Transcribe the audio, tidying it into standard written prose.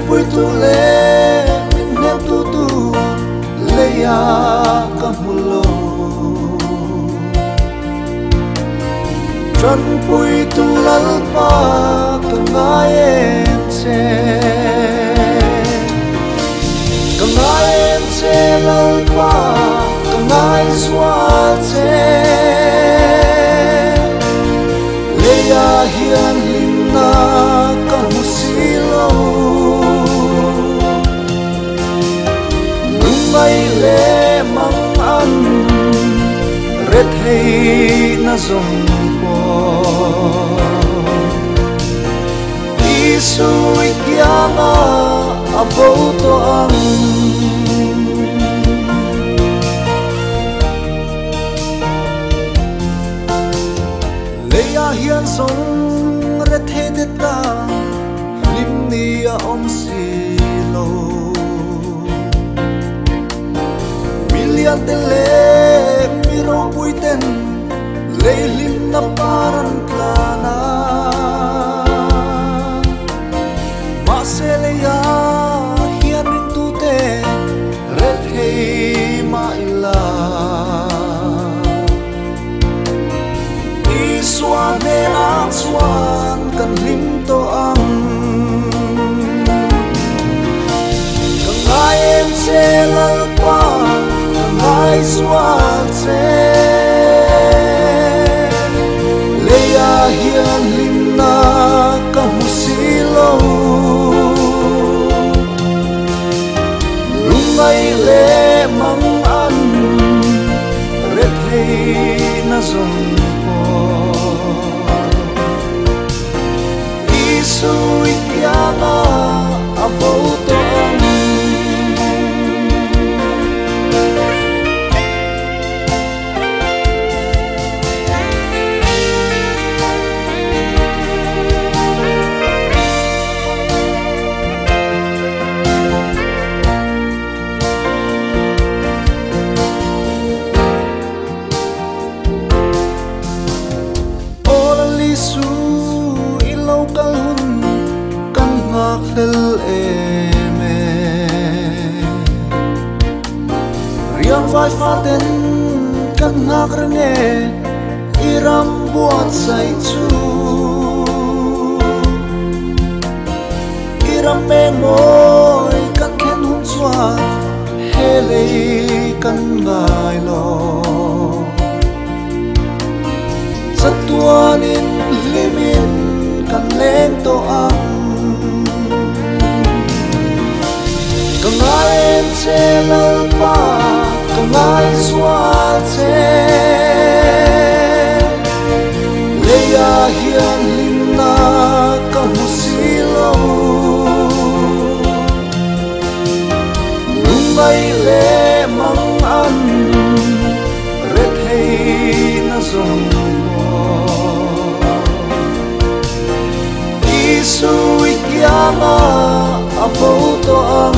pui tu le min nem tu le ya kamulo chân pui tu lalpa kangai em se lalpa kangai swat se le ya hian limna kamusilo nungai le mang an ret hei na zong Isu ikiama abou to ang Leia hian song rethe de ta lim ni a om si lo Million de le miro puiten le lim na paran klana Maseleya hian ring tu te red hei ma ila Iswan ne ang swan kan lim to ang Kangai em se lalpa kangai swan se Leia hian lim na kamusilo Lungai le mang an ret hei na zong po Isu ikiama abou to ang Lel eme Riang vai faten kan nakrene Iram buat sai chu Iram mengoy kan ken hun chua Hele kan ngai lo Satuanin limin kan leng to ang Kangai em se lalpa kangai swat se Leia hian limna kamusilo Lungai le mang an ret hei na zong mo Isu ikiama abou to ang